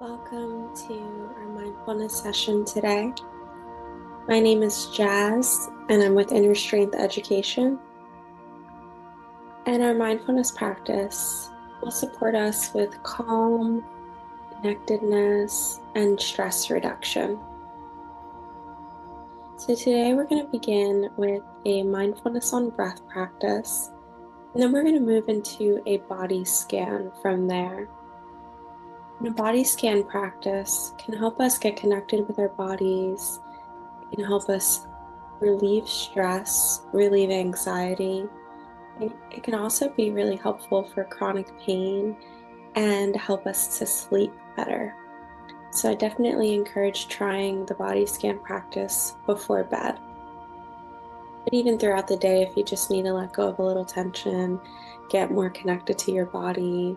Welcome to our mindfulness session today. My name is Jazz, and I'm with Inner Strength Education. And our mindfulness practice will support us with calm, connectedness, and stress reduction. So today we're going to begin with a mindfulness on breath practice, and then we're going to move into a body scan from there. And a body scan practice can help us get connected with our bodies. It can help us relieve stress, relieve anxiety. And it can also be really helpful for chronic pain and help us to sleep better. So I definitely encourage trying the body scan practice before bed. But even throughout the day, if you just need to let go of a little tension, get more connected to your body,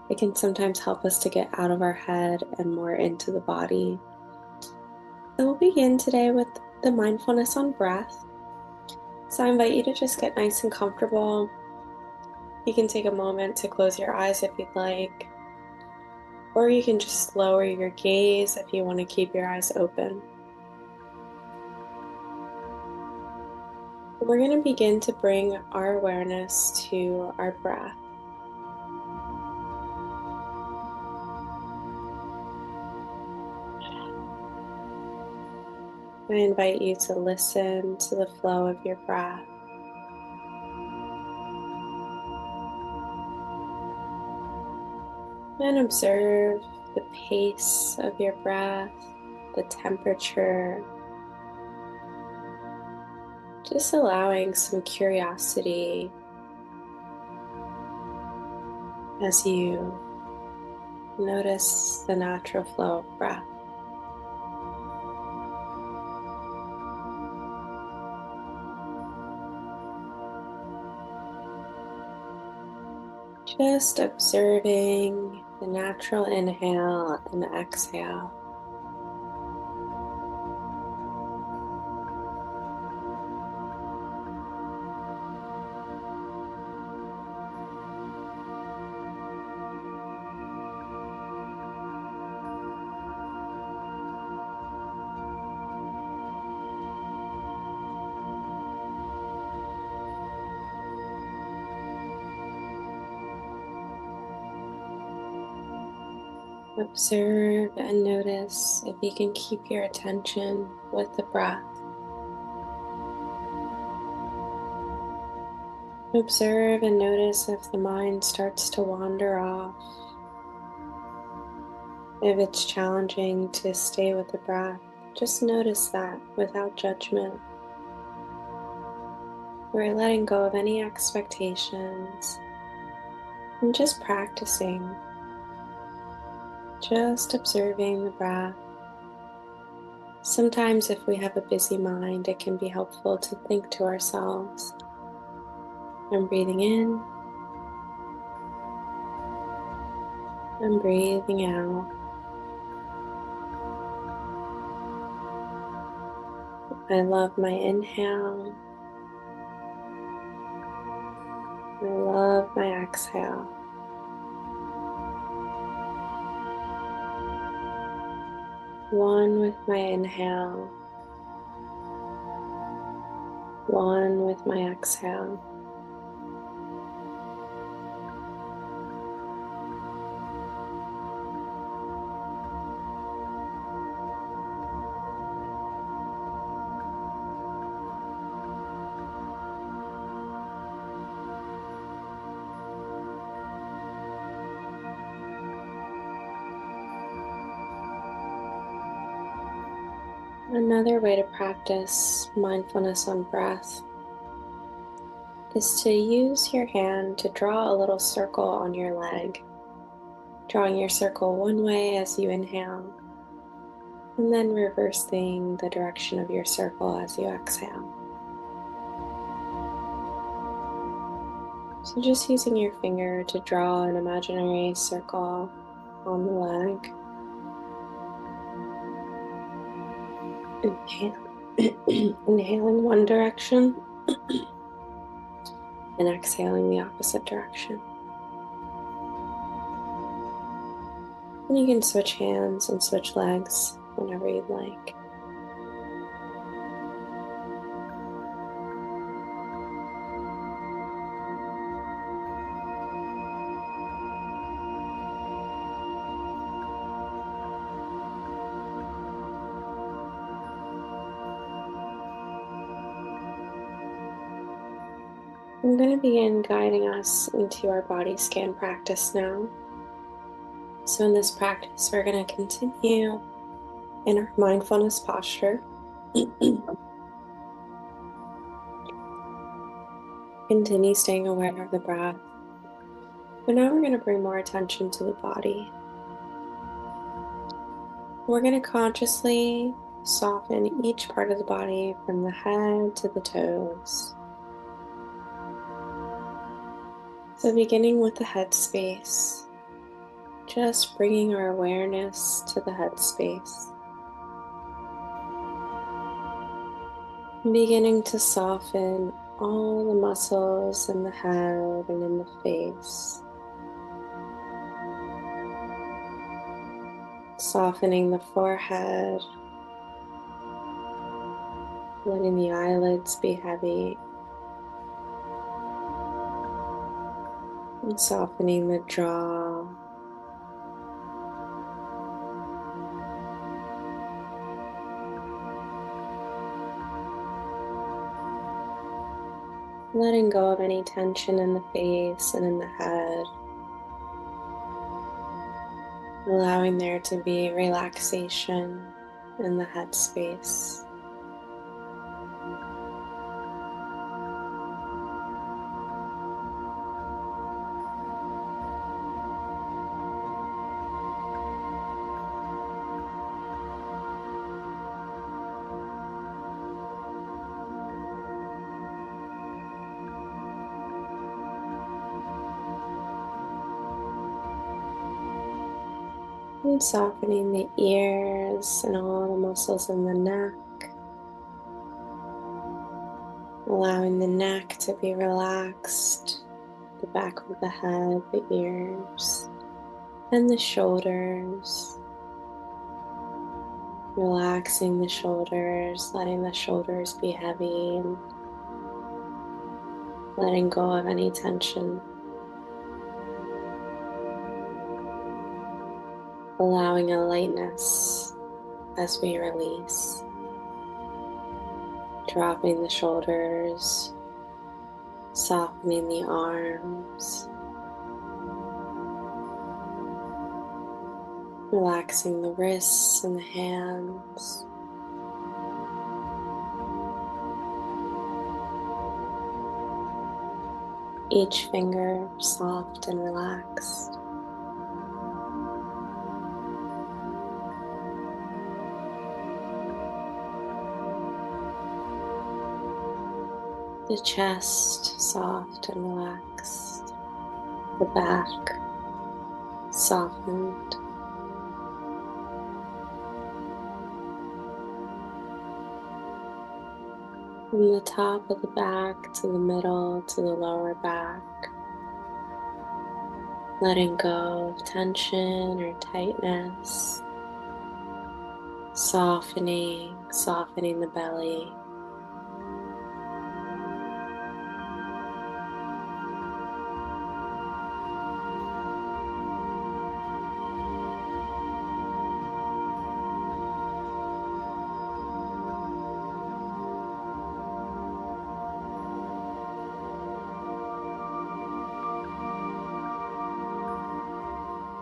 it can sometimes help us to get out of our head and more into the body. So we'll begin today with the mindfulness on breath. So I invite you to just get nice and comfortable. You can take a moment to close your eyes if you'd like, or you can just lower your gaze if you want to keep your eyes open. We're going to begin to bring our awareness to our breath. I invite you to listen to the flow of your breath. And observe the pace of your breath, the temperature, just allowing some curiosity as you notice the natural flow of breath. Just observing the natural inhale and exhale. Observe and notice if you can keep your attention with the breath. Observe and notice if the mind starts to wander off, if it's challenging to stay with the breath. Just notice that without judgment. We're letting go of any expectations and just practicing, just observing the breath. Sometimes if we have a busy mind, it can be helpful to think to ourselves. I'm breathing in, I'm breathing out. I love my inhale. I love my exhale. One with my inhale. One with my exhale. Another way to practice mindfulness on breath is to use your hand to draw a little circle on your leg, drawing your circle one way as you inhale, and then reversing the direction of your circle as you exhale. So just using your finger to draw an imaginary circle on the leg. Inhaling one direction and exhaling the opposite direction. And you can switch hands and switch legs whenever you'd like. I'm going to begin guiding us into our body scan practice now. So in this practice, we're going to continue in our mindfulness posture. Continue staying aware of the breath. But now we're going to bring more attention to the body. We're going to consciously soften each part of the body from the head to the toes. So beginning with the head space, just bringing our awareness to the head space. Beginning to soften all the muscles in the head and in the face. Softening the forehead, letting the eyelids be heavy, and softening the jaw. Letting go of any tension in the face and in the head. Allowing there to be relaxation in the head space. And softening the ears and all the muscles in the neck. Allowing the neck to be relaxed, the back of the head, the ears, and the shoulders. Relaxing the shoulders, letting the shoulders be heavy, and letting go of any tension. Allowing a lightness as we release. Dropping the shoulders, softening the arms. Relaxing the wrists and the hands. Each finger soft and relaxed. The chest soft and relaxed. The back softened. From the top of the back to the middle to the lower back. Letting go of tension or tightness. Softening the belly.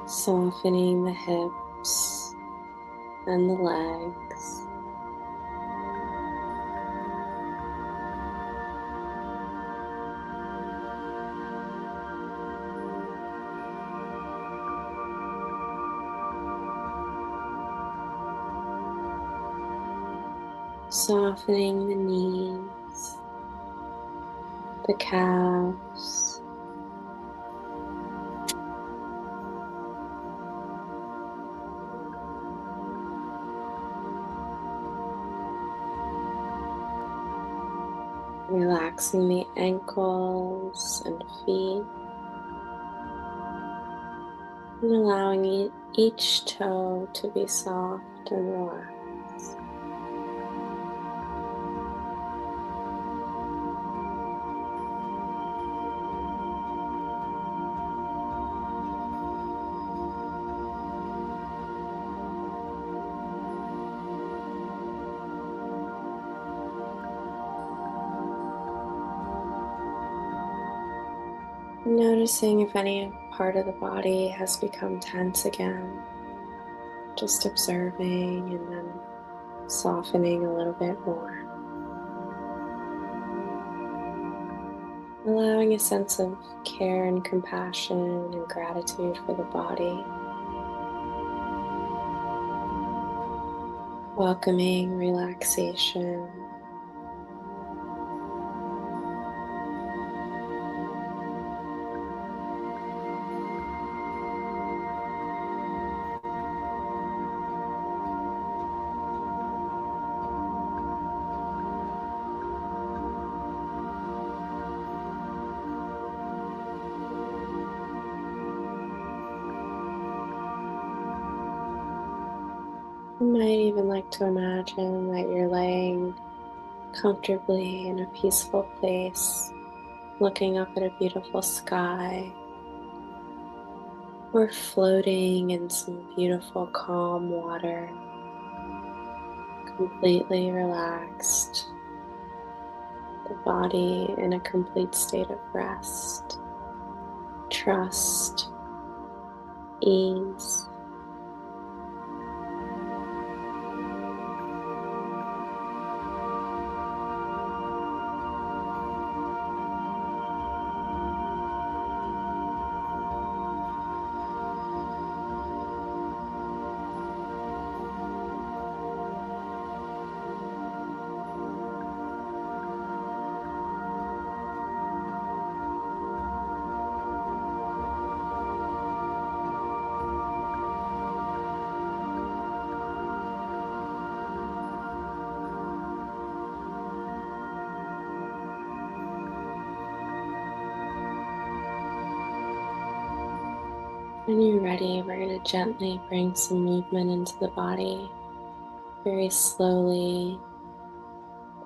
Softening the hips and the legs. Softening the knees, the calves. Relaxing the ankles and feet. and allowing each toe to be soft and relaxed. Noticing if any part of the body has become tense again, just observing and then softening a little bit more. Allowing a sense of care and compassion and gratitude for the body. Welcoming relaxation. You might even like to imagine that you're laying comfortably in a peaceful place, looking up at a beautiful sky, or floating in some beautiful calm water, completely relaxed, the body in a complete state of rest, trust, ease. When you're ready, we're going to gently bring some movement into the body, very slowly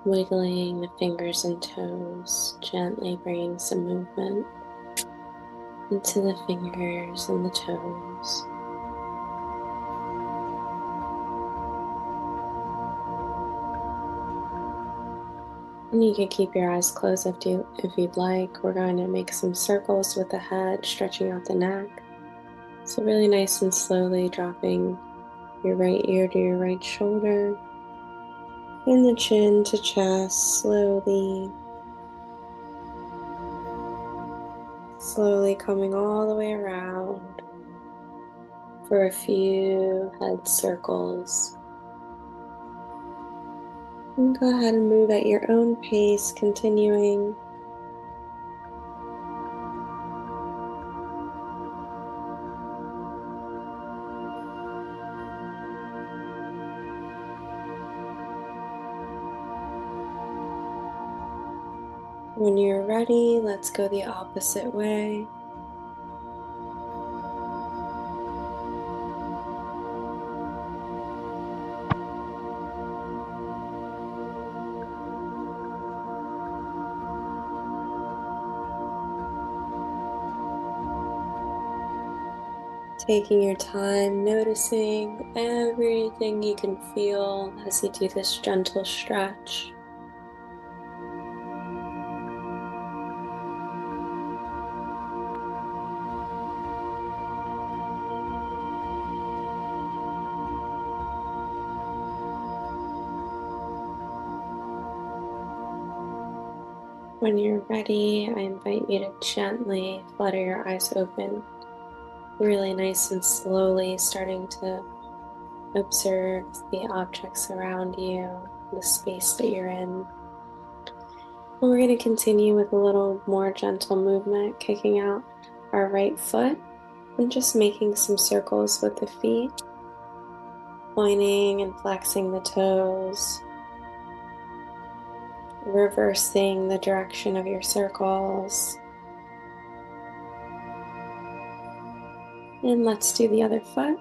wiggling the fingers and toes, gently bringing some movement into the fingers and the toes. And you can keep your eyes closed if you'd like. We're going to make some circles with the head, stretching out the neck. So really nice and slowly dropping your right ear to your right shoulder, and the chin to chest, slowly coming all the way around for a few head circles. And go ahead and move at your own pace, continuing. When you're ready, let's go the opposite way. Taking your time, noticing everything you can feel as you do this gentle stretch. When you're ready, I invite you to gently flutter your eyes open, really nice and slowly, starting to observe the objects around you, the space that you're in. And we're going to continue with a little more gentle movement, kicking out our right foot and just making some circles with the feet, pointing and flexing the toes, reversing the direction of your circles. And let's do the other foot.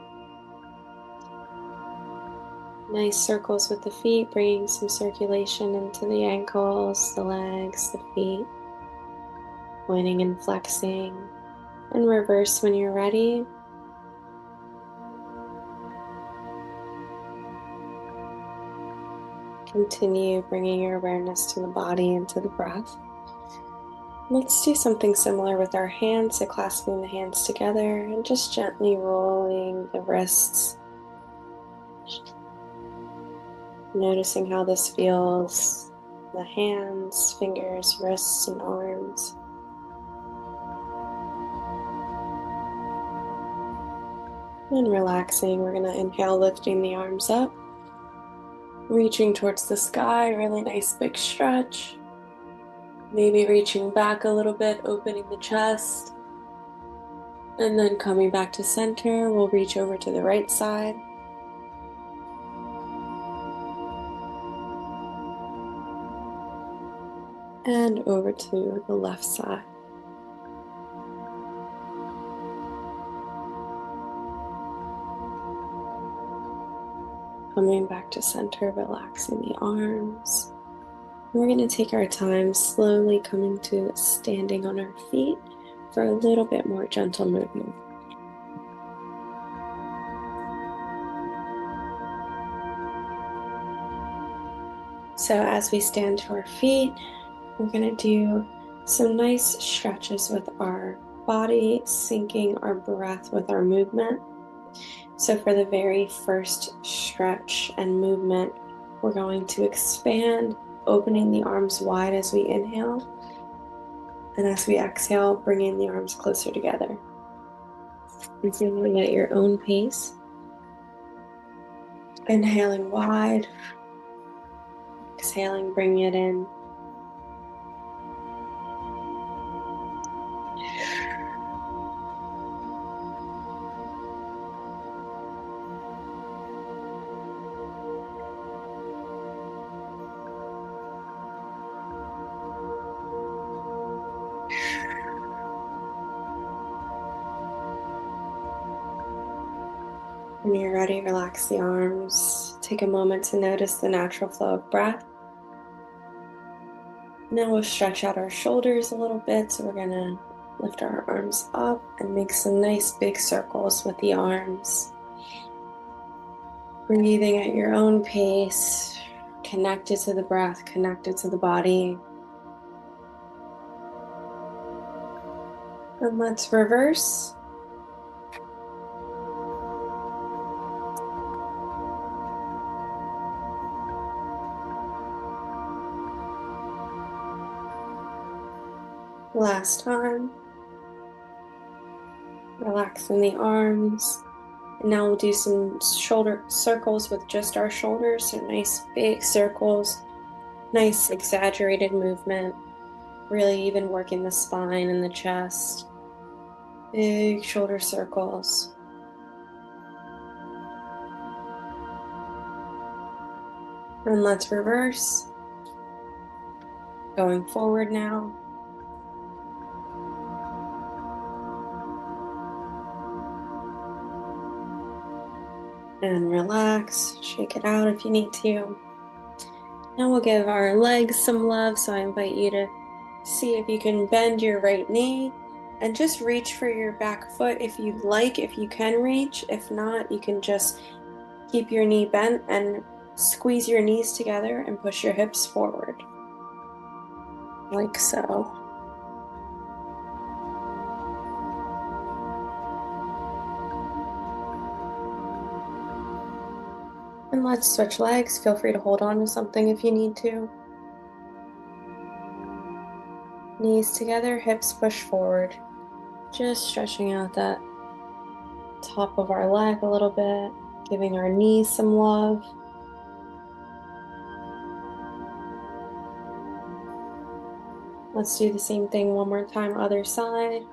Nice circles with the feet, bringing some circulation into the ankles, the legs, the feet, pointing and flexing. And reverse when you're ready. Continue bringing your awareness to the body and to the breath. Let's do something similar with our hands, so clasping the hands together and just gently rolling the wrists. Noticing how this feels, the hands, fingers, wrists, and arms. And relaxing, we're going to inhale, lifting the arms up, reaching towards the sky, really nice big stretch. Maybe reaching back a little bit, opening the chest. And then coming back to center, we'll reach over to the right side. And over to the left side. Coming back to center, relaxing the arms. We're going to take our time slowly coming to standing on our feet for a little bit more gentle movement. So as we stand to our feet, we're going to do some nice stretches with our body, syncing our breath with our movement. So for the very first stretch and movement, we're going to expand, opening the arms wide as we inhale. And as we exhale, bringing the arms closer together. And feeling at your own pace. Inhaling wide. Exhaling, bring it in. When you're ready, relax the arms. Take a moment to notice the natural flow of breath. Now we'll stretch out our shoulders a little bit. So we're going to lift our arms up and make some nice big circles with the arms. Breathing at your own pace, connected to the breath, connected to the body. And let's reverse. Last time. Relaxing the arms. And now we'll do some shoulder circles with just our shoulders. So nice big circles, nice exaggerated movement. Really even working the spine and the chest. Big shoulder circles. And let's reverse. Going forward now. And relax, shake it out if you need to. Now we'll give our legs some love, so I invite you to see if you can bend your right knee and just reach for your back foot if you'd like, if you can reach. If not, you can just keep your knee bent and squeeze your knees together and push your hips forward, like so. And let's switch legs. Feel free to hold on to something if you need to. Knees together, hips push forward. Just stretching out that top of our leg a little bit, giving our knees some love. Let's do the same thing one more time, other side.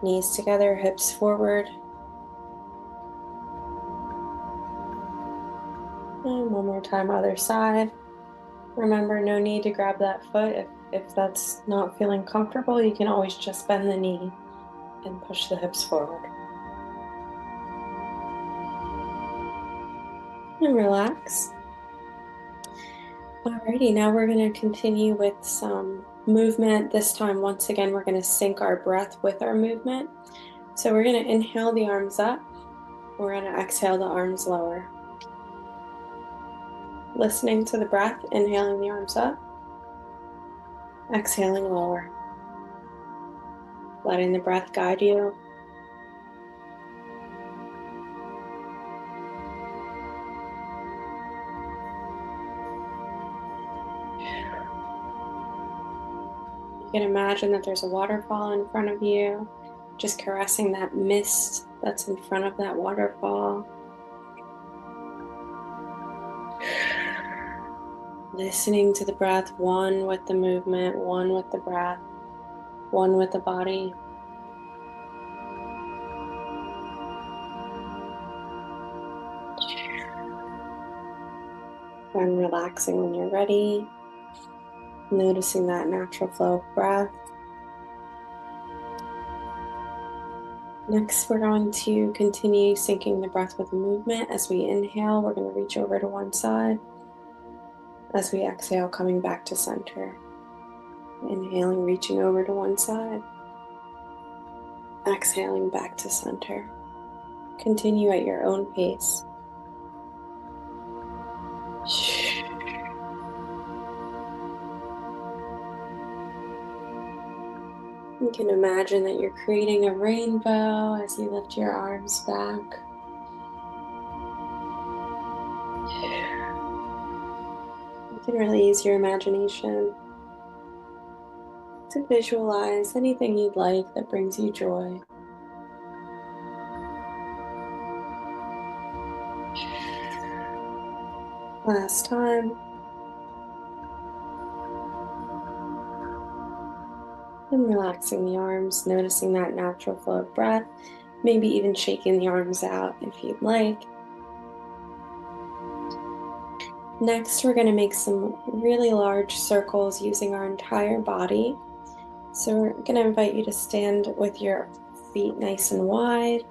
Knees together, hips forward. And one more time, other side. Remember, no need to grab that foot if If that's not feeling comfortable, you can always just bend the knee and push the hips forward. And relax. Alrighty, now we're going to continue with some movement. This time, once again, we're going to sync our breath with our movement. So we're going to inhale the arms up. We're going to exhale the arms lower. Listening to the breath, inhaling the arms up, exhaling lower. Letting the breath guide you. You can imagine that there's a waterfall in front of you, just caressing that mist that's in front of that waterfall. Listening to the breath, one with the movement, one with the breath, one with the body. And relaxing when you're ready. Noticing that natural flow of breath. Next, we're going to continue syncing the breath with the movement. As we inhale, we're going to reach over to one side. As we exhale, coming back to center. Inhaling, reaching over to one side. Exhaling back to center. Continue at your own pace. You can imagine that you're creating a rainbow as you lift your arms back. You can really use your imagination to visualize anything you'd like that brings you joy. Last time. And relaxing the arms, noticing that natural flow of breath, maybe even shaking the arms out if you'd like. Next, we're going to make some really large circles using our entire body. So we're going to invite you to stand with your feet nice and wide.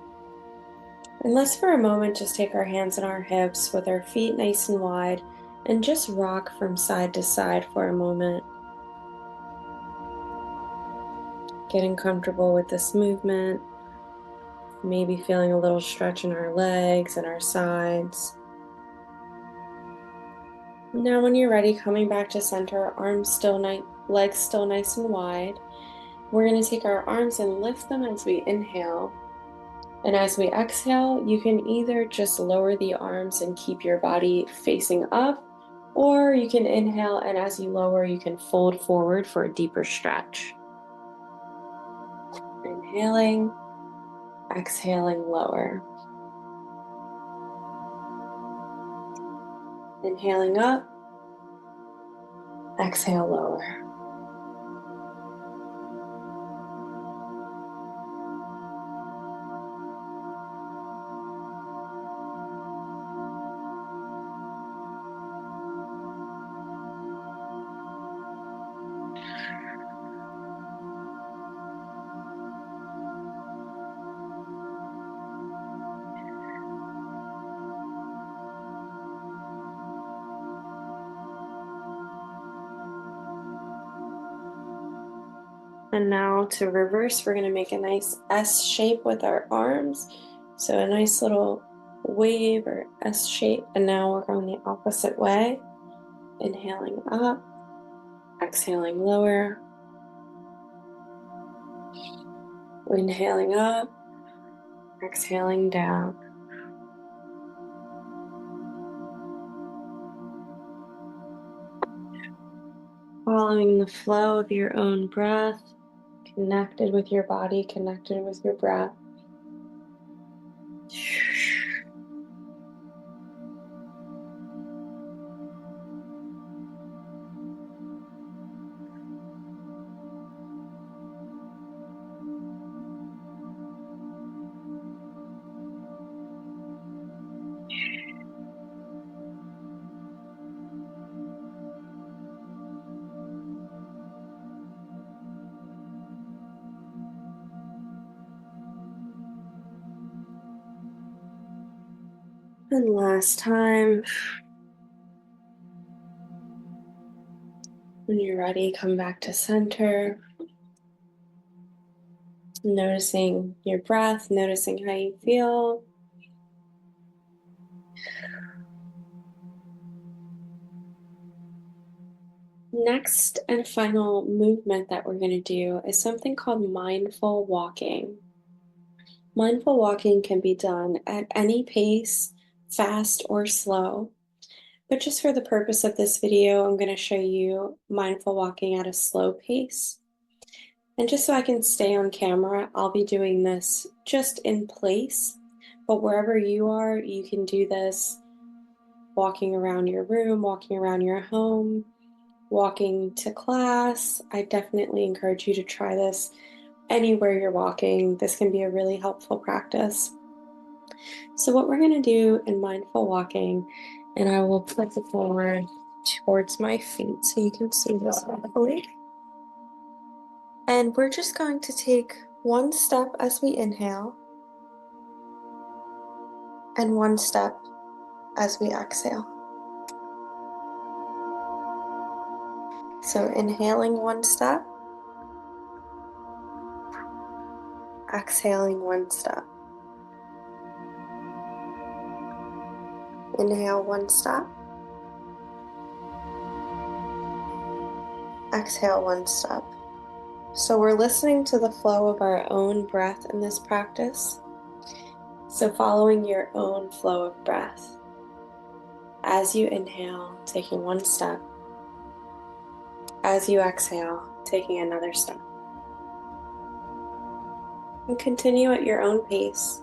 And let's for a moment just take our hands on our hips with our feet nice and wide and just rock from side to side for a moment. Getting comfortable with this movement, maybe feeling a little stretch in our legs and our sides. Now when you're ready, coming back to center, arms still legs still nice and wide. We're going to take our arms and lift them as we inhale. And as we exhale, you can either just lower the arms and keep your body facing up, or you can inhale and as you lower, you can fold forward for a deeper stretch. Inhaling, exhaling, lower. Inhaling up, exhale, lower. And now to reverse, we're going to make a nice S shape with our arms. So a nice little wave or S shape. And now we're going the opposite way. Inhaling up, exhaling lower. Inhaling up, exhaling down. Following the flow of your own breath, connected with your body, connected with your breath. And last time. When you're ready, come back to center. Noticing your breath, noticing how you feel. Next and final movement that we're going to do is something called mindful walking. Mindful walking can be done at any pace, fast or slow. But just for the purpose of this video, I'm going to show you mindful walking at a slow pace. And just so I can stay on camera, I'll be doing this just in place. But wherever you are, you can do this walking around your room, walking around your home, walking to class. I definitely encourage you to try this anywhere you're walking. This can be a really helpful practice. So what we're going to do in mindful walking, and I will put the forward towards my feet so you can see this hopefully. And we're just going to take one step as we inhale and one step as we exhale. So inhaling one step, exhaling one step. Inhale one step, exhale one step. So we're listening to the flow of our own breath in this practice. So following your own flow of breath. As you inhale, taking one step. As you exhale, taking another step. And continue at your own pace.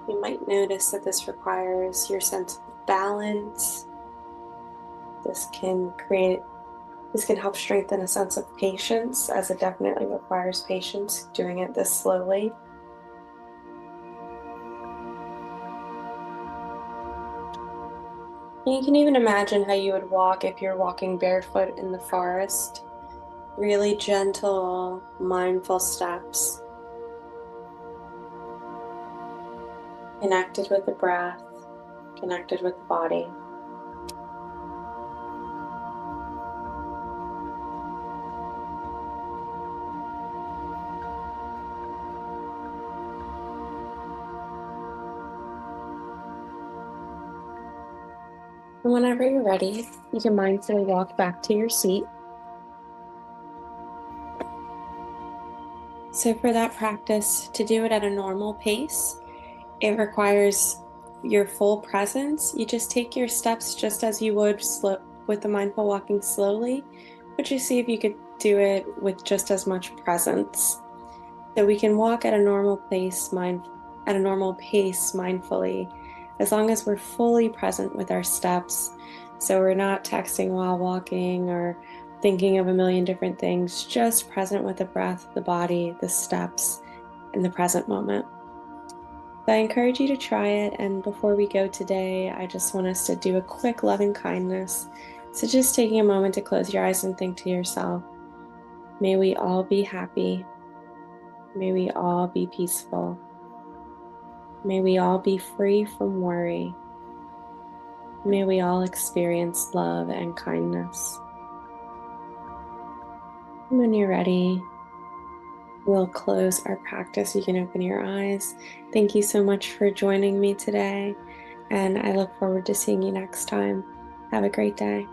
You might notice that this requires your sense of balance. This can help strengthen a sense of patience, as it definitely requires patience doing it this slowly. And you can even imagine how you would walk if you're walking barefoot in the forest. Really gentle, mindful steps. Connected with the breath, connected with the body. And whenever you're ready, you can mindfully walk back to your seat. So for that practice, to do it at a normal pace, it requires your full presence. You just take your steps just as you would with the mindful walking slowly, but you see if you could do it with just as much presence. So we can walk at a normal pace mindfully, as long as we're fully present with our steps. So we're not texting while walking or thinking of a million different things, just present with the breath, the body, the steps, and the present moment. So I encourage you to try it, and before we go today, I just want us to do a quick loving kindness. So just taking a moment to close your eyes and think to yourself, may we all be happy. May we all be peaceful. May we all be free from worry. May we all experience love and kindness. And when you're ready, we'll close our practice. You can open your eyes. Thank you so much for joining me today, and I look forward to seeing you next time. Have a great day.